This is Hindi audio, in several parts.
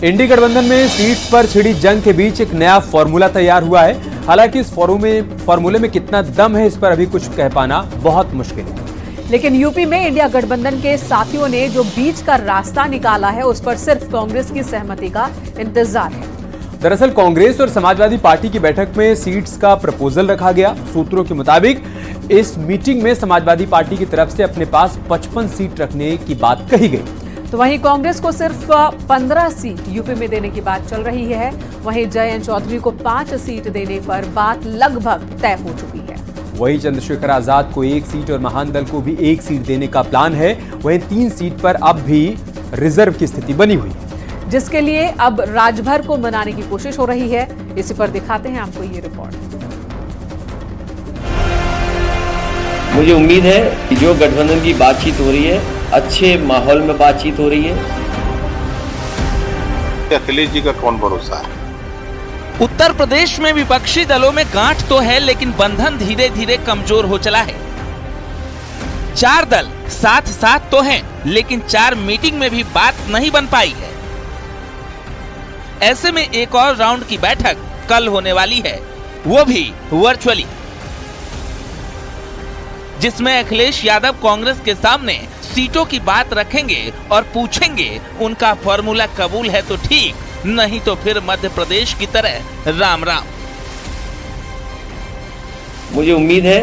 इंडी गठबंधन में सीट्स पर छिड़ी जंग के बीच एक नया फॉर्मूला तैयार हुआ है। हालांकि इस फॉर्मूले में कितना दम है, इस पर अभी कुछ कह पाना बहुत मुश्किल है। लेकिन यूपी में इंडिया गठबंधन के साथियों ने जो बीच का रास्ता निकाला है, उस पर सिर्फ कांग्रेस की सहमति का इंतजार है। दरअसल कांग्रेस और समाजवादी पार्टी की बैठक में सीट्स का प्रपोजल रखा गया। सूत्रों के मुताबिक इस मीटिंग में समाजवादी पार्टी की तरफ से अपने पास 55 सीट रखने की बात कही गई। तो वहीं कांग्रेस को सिर्फ 15 सीट यूपी में देने की बात चल रही है। वहीं जयंत चौधरी को 5 सीट देने पर बात लगभग तय हो चुकी है। वहीं चंद्रशेखर आजाद को 1 सीट और महान दल को भी 1 सीट देने का प्लान है। वहीं 3 सीट पर अब भी रिजर्व की स्थिति बनी हुई है, जिसके लिए अब राजभर को मनाने की कोशिश हो रही है। इसी पर दिखाते हैं आपको ये रिपोर्ट। मुझे उम्मीद है कि जो गठबंधन की बातचीत हो रही है, अच्छे माहौल में बातचीत हो रही है। अखिलेश जी का कौन भरोसा है? उत्तर प्रदेश में विपक्षी दलों में गांठ तो है, लेकिन बंधन धीरे धीरे कमजोर हो चला है। 4 दल साथ साथ तो हैं, लेकिन 4 मीटिंग में भी बात नहीं बन पाई है। ऐसे में एक और राउंड की बैठक कल होने वाली है, वो भी वर्चुअली, जिसमें अखिलेश यादव कांग्रेस के सामने सीटों की बात रखेंगे और पूछेंगे उनका फॉर्मूला कबूल है तो ठीक, नहीं तो फिर मध्य प्रदेश की तरह राम राम। मुझे उम्मीद है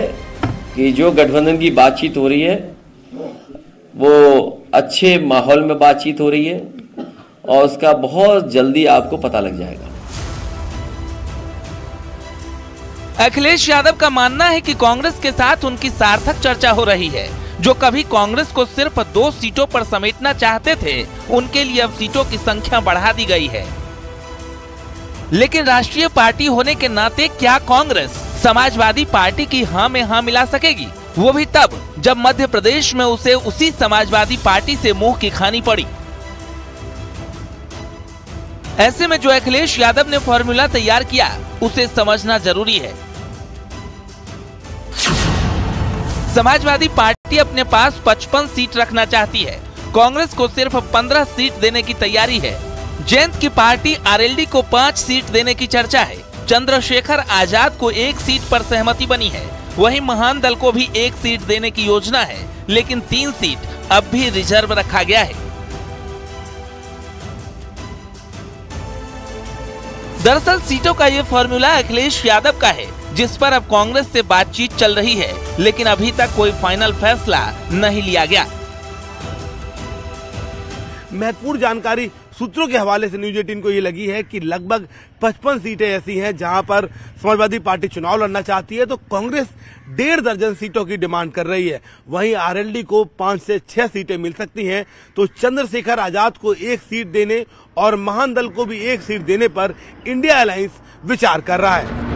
कि जो गठबंधन की बातचीत हो रही है, वो अच्छे माहौल में बातचीत हो रही है और उसका बहुत जल्दी आपको पता लग जाएगा। अखिलेश यादव का मानना है कि कांग्रेस के साथ उनकी सार्थक चर्चा हो रही है। जो कभी कांग्रेस को सिर्फ 2 सीटों पर समेटना चाहते थे, उनके लिए अब सीटों की संख्या बढ़ा दी गई है। लेकिन राष्ट्रीय पार्टी होने के नाते क्या कांग्रेस समाजवादी पार्टी की हां में हां मिला सकेगी? वो भी तब जब मध्य प्रदेश में उसे उसी समाजवादी पार्टी से मुंह की खानी पड़ी। ऐसे में जो अखिलेश यादव ने फॉर्मूला तैयार किया, उसे समझना जरूरी है। समाजवादी पार्टी अपने पास 55 सीट रखना चाहती है। कांग्रेस को सिर्फ 15 सीट देने की तैयारी है। जयंत की पार्टी आरएलडी को 5 सीट देने की चर्चा है। चंद्रशेखर आजाद को 1 सीट पर सहमति बनी है। वहीं महान दल को भी 1 सीट देने की योजना है, लेकिन 3 सीट अब भी रिजर्व रखा गया है। दरअसल सीटों का ये फॉर्मूला अखिलेश यादव का है, जिस पर अब कांग्रेस से बातचीत चल रही है, लेकिन अभी तक कोई फाइनल फैसला नहीं लिया गया। महत्वपूर्ण जानकारी सूत्रों के हवाले से न्यूज 18 को ये लगी है कि लगभग 55 सीटें ऐसी हैं जहां पर समाजवादी पार्टी चुनाव लड़ना चाहती है, तो कांग्रेस 1.5 दर्जन सीटों की डिमांड कर रही है। वहीं आरएलडी को 5 से 6 सीटें मिल सकती हैं, तो चंद्रशेखर आजाद को 1 सीट देने और महान दल को भी 1 सीट देने पर इंडिया अलायंस विचार कर रहा है।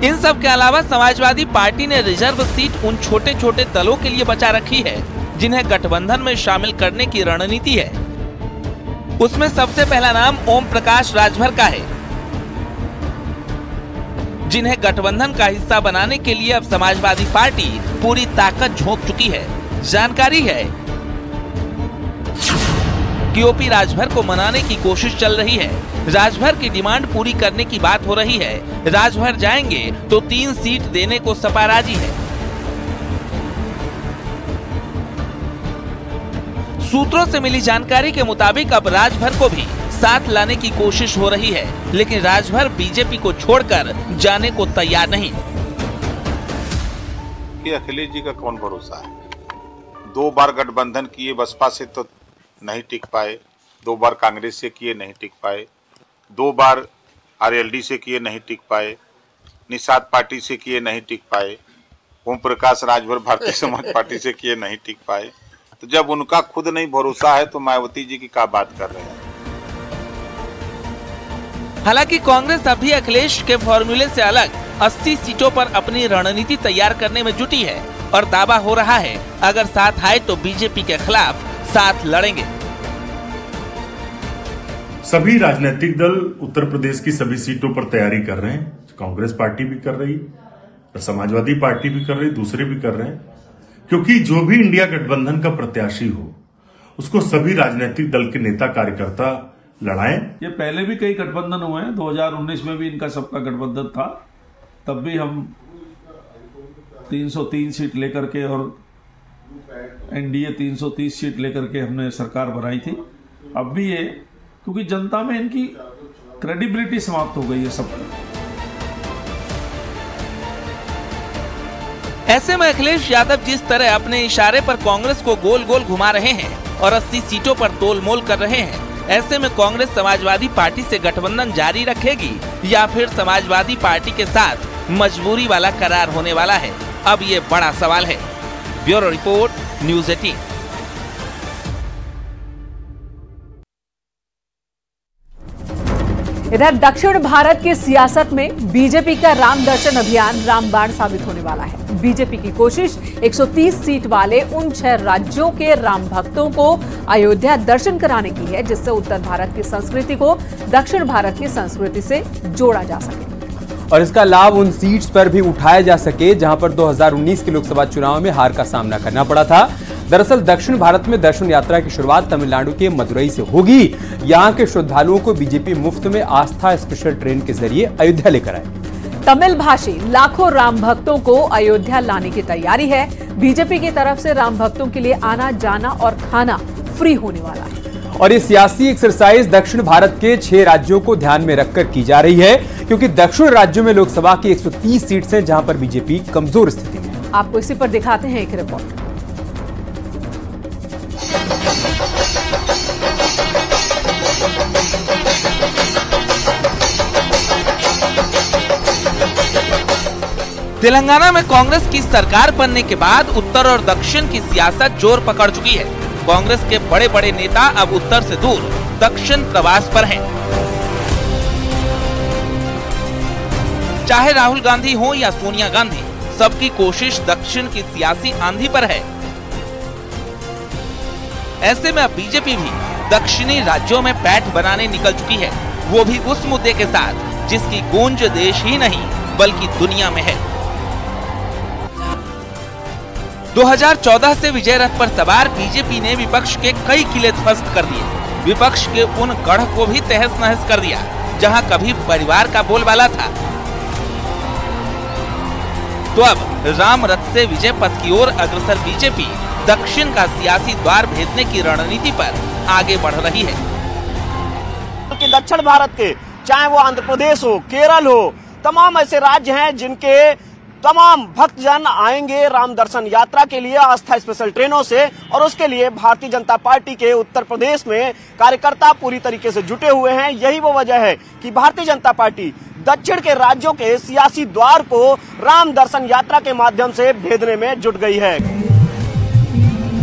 इन सब के अलावा समाजवादी पार्टी ने रिजर्व सीट उन छोटे छोटे दलों के लिए बचा रखी है जिन्हें गठबंधन में शामिल करने की रणनीति है। उसमें सबसे पहला नाम ओम प्रकाश राजभर का है, जिन्हें गठबंधन का हिस्सा बनाने के लिए अब समाजवादी पार्टी पूरी ताकत झोंक चुकी है। जानकारी है कि ओपी राजभर को मनाने की कोशिश चल रही है। राजभर की डिमांड पूरी करने की बात हो रही है। राजभर जाएंगे तो 3 सीट देने को सपा राजी है। सूत्रों से मिली जानकारी के मुताबिक अब राजभर को भी साथ लाने की कोशिश हो रही है, लेकिन राजभर बीजेपी को छोड़कर जाने को तैयार नहीं। कि अखिलेश जी का कौन भरोसा है? 2 बार गठबंधन किए, बसपा से तो नहीं टिक पाए, 2 बार कांग्रेस से किए नहीं टिक पाए, 2 बार आरएलडी से किए नहीं टिक पाए, निषाद पार्टी से किए नहीं टिक पाए, ओम प्रकाश राजभर भारतीय समाज पार्टी से किए नहीं टिक पाए। तो जब उनका खुद नहीं भरोसा है तो मायावती जी की क्या बात कर रहे हैं? हालांकि कांग्रेस अभी अखिलेश के फॉर्मूले से अलग 80 सीटों पर अपनी रणनीति तैयार करने में जुटी है और दावा हो रहा है अगर साथ आए तो बीजेपी के खिलाफ साथ लड़ेंगे। सभी राजनीतिक दल उत्तर प्रदेश की सभी सीटों पर तैयारी कर रहे हैं। कांग्रेस पार्टी भी कर रही, समाजवादी पार्टी भी कर रही, दूसरे भी कर रहे हैं, क्योंकि जो भी इंडिया गठबंधन का प्रत्याशी हो उसको सभी राजनीतिक दल के नेता कार्यकर्ता लड़ाएं। ये पहले भी कई गठबंधन हुए हैं, 2019 में भी इनका सबका गठबंधन था, तब भी हम 303 सीट लेकर के और एनडीए 330 सीट लेकर के हमने सरकार बनाई थी। अब भी ये, क्योंकि जनता में इनकी क्रेडिबिलिटी समाप्त हो गई है सबकी। ऐसे में अखिलेश यादव जिस तरह अपने इशारे पर कांग्रेस को गोल गोल घुमा रहे हैं और 80 सीटों पर तोलमोल कर रहे हैं, ऐसे में कांग्रेस समाजवादी पार्टी से गठबंधन जारी रखेगी या फिर समाजवादी पार्टी के साथ मजबूरी वाला करार होने वाला है, अब ये बड़ा सवाल है। Bureau report, news 18। इधर दक्षिण भारत की सियासत में बीजेपी का राम दर्शन अभियान रामबाण साबित होने वाला है। बीजेपी की कोशिश 130 सीट वाले उन 6 राज्यों के राम भक्तों को अयोध्या दर्शन कराने की है, जिससे उत्तर भारत की संस्कृति को दक्षिण भारत की संस्कृति से जोड़ा जा सके और इसका लाभ उन सीट्स पर भी उठाया जा सके जहां पर 2019 के लोकसभा चुनाव में हार का सामना करना पड़ा था। दरअसल दक्षिण भारत में दर्शन यात्रा की शुरुआत तमिलनाडु के मदुरई से होगी। यहां के श्रद्धालुओं को बीजेपी मुफ्त में आस्था स्पेशल ट्रेन के जरिए अयोध्या लेकर आए। तमिल भाषी लाखों राम भक्तों को अयोध्या लाने की तैयारी है। बीजेपी की तरफ से राम भक्तों के लिए आना जाना और खाना फ्री होने वाला है और ये सियासी एक्सरसाइज दक्षिण भारत के 6 राज्यों को ध्यान में रखकर की जा रही है, क्योंकि दक्षिण राज्यों में लोकसभा की 130 सीट्स हैं जहां पर बीजेपी कमजोर स्थिति में है। आपको इसी पर दिखाते हैं एक रिपोर्ट। तेलंगाना में कांग्रेस की सरकार बनने के बाद उत्तर और दक्षिण की सियासत जोर पकड़ चुकी है। कांग्रेस के बड़े बड़े नेता अब उत्तर से दूर दक्षिण प्रवास पर हैं। चाहे राहुल गांधी हो या सोनिया गांधी, सबकी कोशिश दक्षिण की सियासी आंधी पर है। ऐसे में अब बीजेपी भी दक्षिणी राज्यों में पैठ बनाने निकल चुकी है, वो भी उस मुद्दे के साथ जिसकी गूंज देश ही नहीं बल्कि दुनिया में है। 2014 से विजय रथ पर सवार बीजेपी ने विपक्ष के कई किले ध्वस्त कर दिए। विपक्ष के उन गढ़ को भी तहस नहस कर दिया जहां कभी परिवार का बोलबाला था। तो अब राम रथ से विजय पथ की ओर अग्रसर बीजेपी दक्षिण का सियासी द्वार भेदने की रणनीति पर आगे बढ़ रही है। कि दक्षिण भारत के, चाहे वो आंध्र प्रदेश हो, केरल हो, तमाम ऐसे राज्य हैं जिनके तमाम भक्तजन आएंगे राम दर्शन यात्रा के लिए आस्था स्पेशल ट्रेनों से, और उसके लिए भारतीय जनता पार्टी के उत्तर प्रदेश में कार्यकर्ता पूरी तरीके से जुटे हुए हैं। यही वो वजह है कि भारतीय जनता पार्टी दक्षिण के राज्यों के सियासी द्वार को राम दर्शन यात्रा के माध्यम से भेदने में जुट गई है।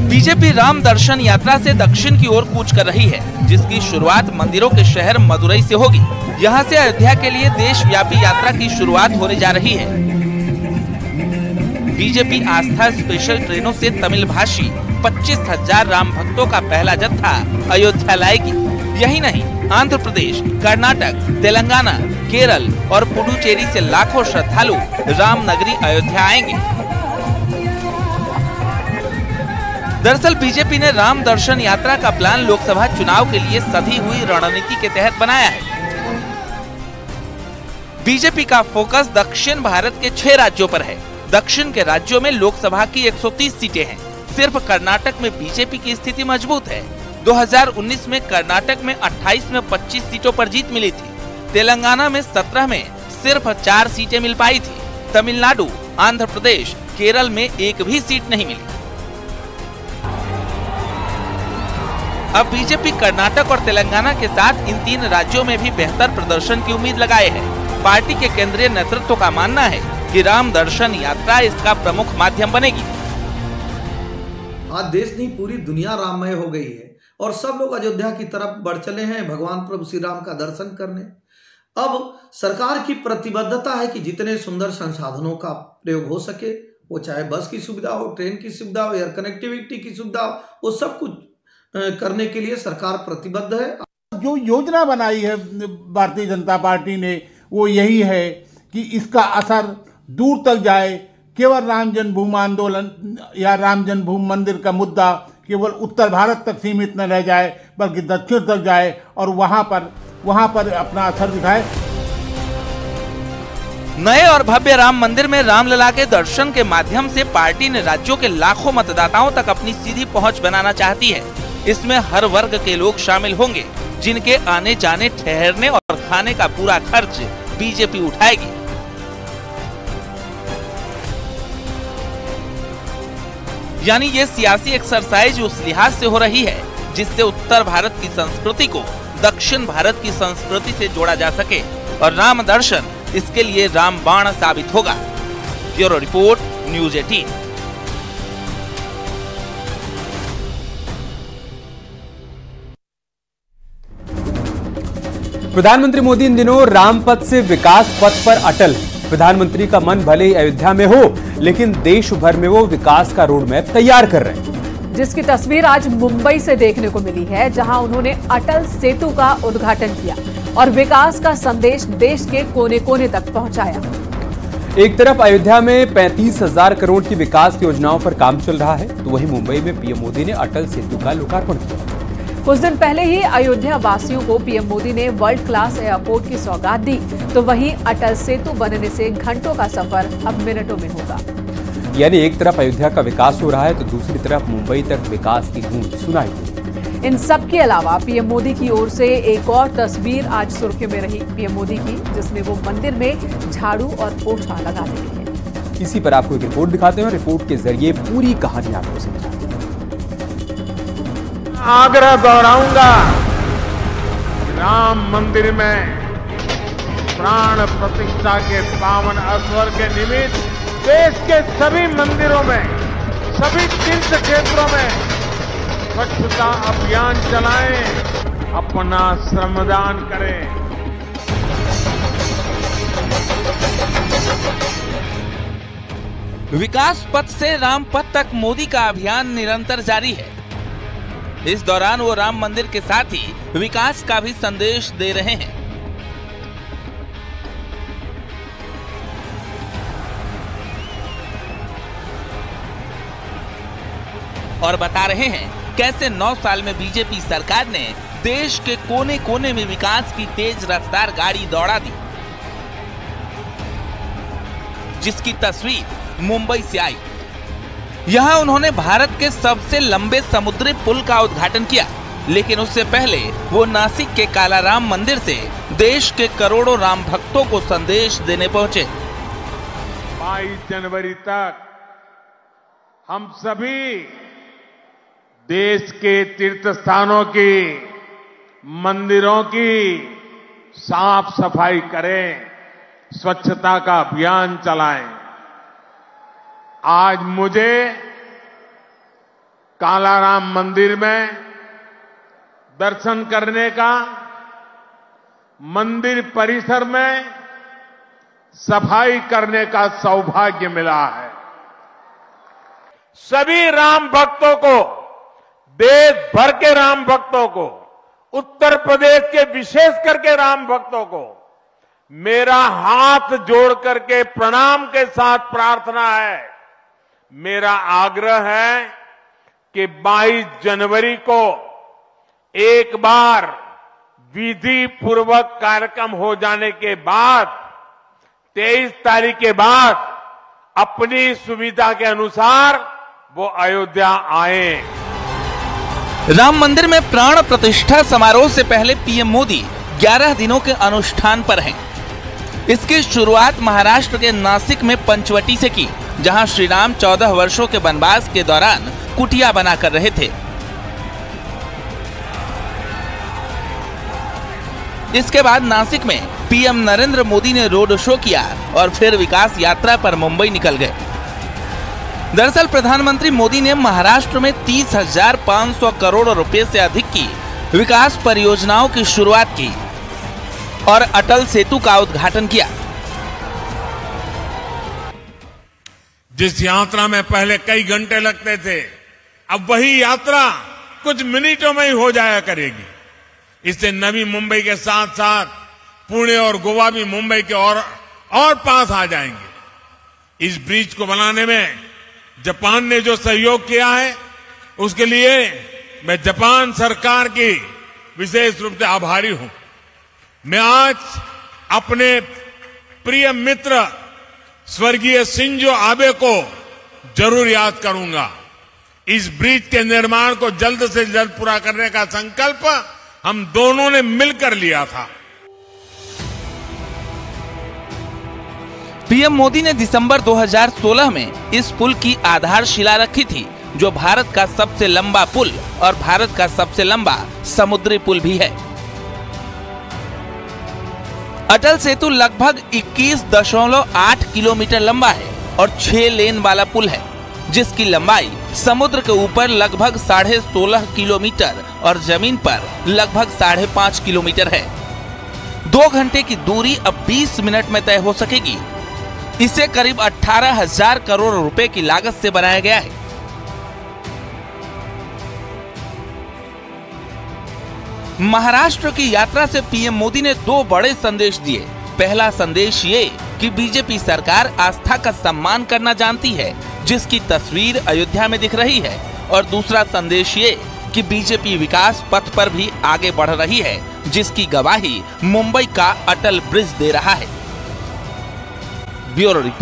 बीजेपी राम दर्शन यात्रा से दक्षिण की ओर कूच कर रही है, जिसकी शुरुआत मंदिरों के शहर मदुरई से होगी। यहां से अयोध्या के लिए देशव्यापी यात्रा की शुरुआत होने जा रही है। बीजेपी आस्था स्पेशल ट्रेनों से तमिल भाषी 25,000 राम भक्तों का पहला जत्था अयोध्या लाएगी। यही नहीं, आंध्र प्रदेश, कर्नाटक, तेलंगाना, केरल और पुडुचेरी से लाखों श्रद्धालु राम नगरी अयोध्या आएंगे। दरअसल बीजेपी ने राम दर्शन यात्रा का प्लान लोकसभा चुनाव के लिए सधी हुई रणनीति के तहत बनाया है। बीजेपी का फोकस दक्षिण भारत के 6 राज्यों पर है। दक्षिण के राज्यों में लोकसभा की 130 सीटें हैं। सिर्फ कर्नाटक में बीजेपी की स्थिति मजबूत है। 2019 में कर्नाटक में 28 में 25 सीटों पर जीत मिली थी। तेलंगाना में 17 में सिर्फ 4 सीटें मिल पाई थी। तमिलनाडु, आंध्र प्रदेश, केरल में एक भी सीट नहीं मिली। अब बीजेपी कर्नाटक और तेलंगाना के साथ इन 3 राज्यों में भी बेहतर प्रदर्शन की उम्मीद लगाए है। पार्टी के केंद्रीय नेतृत्व का मानना है कि राम दर्शन यात्रा इसका प्रमुख माध्यम बनेगी। आज देश नहीं पूरी दुनिया राममय हो गई है और सब लोग अयोध्या की तरफ बढ़ चले हैं भगवान प्रभु श्री राम का दर्शन करने। अब सरकार की प्रतिबद्धता है कि जितने सुंदर संसाधनों का प्रयोग हो सके, वो चाहे बस की सुविधा हो, ट्रेन की सुविधा हो, एयर कनेक्टिविटी की सुविधा हो, वो सब कुछ करने के लिए सरकार प्रतिबद्ध है। जो योजना बनाई है भारतीय जनता पार्टी ने वो यही है कि इसका असर दूर तक जाए। केवल राम जन्मभूमि आंदोलन या राम जन्मभूमि मंदिर का मुद्दा केवल उत्तर भारत तक सीमित न रह जाए बल्कि दक्षिण तक जाए और वहाँ पर अपना असर दिखाए। नए और भव्य राम मंदिर में रामलला के दर्शन के माध्यम से पार्टी ने राज्यों के लाखों मतदाताओं तक अपनी सीधी पहुंच बनाना चाहती है। इसमें हर वर्ग के लोग शामिल होंगे, जिनके आने जाने, ठहरने और खाने का पूरा खर्च बीजेपी उठाएगी। यानी ये सियासी एक्सरसाइज उस लिहाज से हो रही है जिससे उत्तर भारत की संस्कृति को दक्षिण भारत की संस्कृति से जोड़ा जा सके और राम दर्शन इसके लिए रामबाण साबित होगा। Bureau report, news 18। प्रधानमंत्री मोदी इन दिनों राम पथ से विकास पथ पर अटल है। प्रधानमंत्री का मन भले ही अयोध्या में हो, लेकिन देश भर में वो विकास का रोड मैप तैयार कर रहे हैं, जिसकी तस्वीर आज मुंबई से देखने को मिली है, जहां उन्होंने अटल सेतु का उद्घाटन किया और विकास का संदेश देश के कोने कोने तक पहुंचाया। एक तरफ अयोध्या में 35,000 करोड़ की विकास योजनाओं पर काम चल रहा है, तो वहीं मुंबई में पीएम मोदी ने अटल सेतु का लोकार्पण किया। कुछ दिन पहले ही अयोध्या वासियों को पीएम मोदी ने वर्ल्ड क्लास एयरपोर्ट की सौगात दी, तो वहीं अटल सेतु बनने से घंटों का सफर अब मिनटों में होगा। यानी एक तरफ अयोध्या का विकास हो रहा है, तो दूसरी तरफ मुंबई तक विकास की गूंज सुनाई दी। इन सब के अलावा पीएम मोदी की ओर से एक और तस्वीर आज सुर्खियों में रही पीएम मोदी की, जिसमें वो मंदिर में झाड़ू और पोछा लगा रहे हैं। इसी पर आपको एक रिपोर्ट दिखाते हैं, रिपोर्ट के जरिए पूरी कहानी आपको समझाते हैं। आग्रह दोहराऊंगा, राम मंदिर में प्राण प्रतिष्ठा के पावन अवसर के निमित्त देश के सभी मंदिरों में, सभी तीर्थ क्षेत्रों में स्वच्छता अभियान चलाएं, अपना श्रमदान करें। विकास पथ से राम पथ तक मोदी का अभियान निरंतर जारी है। इस दौरान वो राम मंदिर के साथ ही विकास का भी संदेश दे रहे हैं। और बता रहे हैं कैसे 9 साल में बीजेपी सरकार ने देश के कोने कोने में विकास की तेज रफ्तार गाड़ी दौड़ा दी, जिसकी तस्वीर मुंबई से आई। यहां उन्होंने भारत के सबसे लंबे समुद्री पुल का उद्घाटन किया, लेकिन उससे पहले वो नासिक के कालाराम मंदिर से देश के करोड़ों राम भक्तों को संदेश देने पहुंचे। 22 जनवरी तक हम सभी देश के तीर्थ स्थानों की, मंदिरों की साफ सफाई करें, स्वच्छता का अभियान चलाएं। आज मुझे कालाराम मंदिर में दर्शन करने का, मंदिर परिसर में सफाई करने का सौभाग्य मिला है। सभी राम भक्तों को, देश भर के राम भक्तों को, उत्तर प्रदेश के विशेष करके राम भक्तों को मेरा हाथ जोड़ करके प्रणाम के साथ प्रार्थना है, मेरा आग्रह है कि 22 जनवरी को एक बार विधि पूर्वक कार्यक्रम हो जाने के बाद 23 तारीख के बाद अपनी सुविधा के अनुसार वो अयोध्या आए। राम मंदिर में प्राण प्रतिष्ठा समारोह से पहले पीएम मोदी 11 दिनों के अनुष्ठान पर हैं। इसकी शुरुआत महाराष्ट्र के नासिक में पंचवटी से की, जहां श्री राम 14 वर्षों के वनवास के दौरान कुटिया बनाकर रहे थे। इसके बाद नासिक में पीएम नरेंद्र मोदी ने रोड शो किया और फिर विकास यात्रा पर मुंबई निकल गए। दरअसल प्रधानमंत्री मोदी ने महाराष्ट्र में 30,500 करोड़ रुपए से अधिक की विकास परियोजनाओं की शुरुआत की और अटल सेतु का उद्घाटन किया। जिस यात्रा में पहले कई घंटे लगते थे, अब वही यात्रा कुछ मिनटों में ही हो जाया करेगी। इससे नवी मुंबई के साथ साथ पुणे और गोवा भी मुंबई के और पास आ जाएंगे। इस ब्रिज को बनाने में जापान ने जो सहयोग किया है, उसके लिए मैं जापान सरकार की विशेष रूप से आभारी हूं। मैं आज अपने प्रिय मित्र स्वर्गीय शिंजो आबे को जरूर याद करूंगा। इस ब्रिज के निर्माण को जल्द से जल्द पूरा करने का संकल्प हम दोनों ने मिलकर लिया था। पीएम मोदी ने दिसंबर 2016 में इस पुल की आधारशिला रखी थी, जो भारत का सबसे लंबा पुल और भारत का सबसे लंबा समुद्री पुल भी है। अटल सेतु लगभग 21.8 किलोमीटर लंबा है और 6 लेन वाला पुल है, जिसकी लंबाई समुद्र के ऊपर लगभग 16.5 किलोमीटर और जमीन पर लगभग 5.5 किलोमीटर है। 2 घंटे की दूरी अब 20 मिनट में तय हो सकेगी। इसे करीब 18,000 करोड़ रुपए की लागत से बनाया गया है। महाराष्ट्र की यात्रा से पीएम मोदी ने 2 बड़े संदेश दिए। पहला संदेश ये कि बीजेपी सरकार आस्था का सम्मान करना जानती है, जिसकी तस्वीर अयोध्या में दिख रही है, और दूसरा संदेश ये कि बीजेपी विकास पथ पर भी आगे बढ़ रही है, जिसकी गवाही मुंबई का अटल ब्रिज दे रहा है। Bureau report.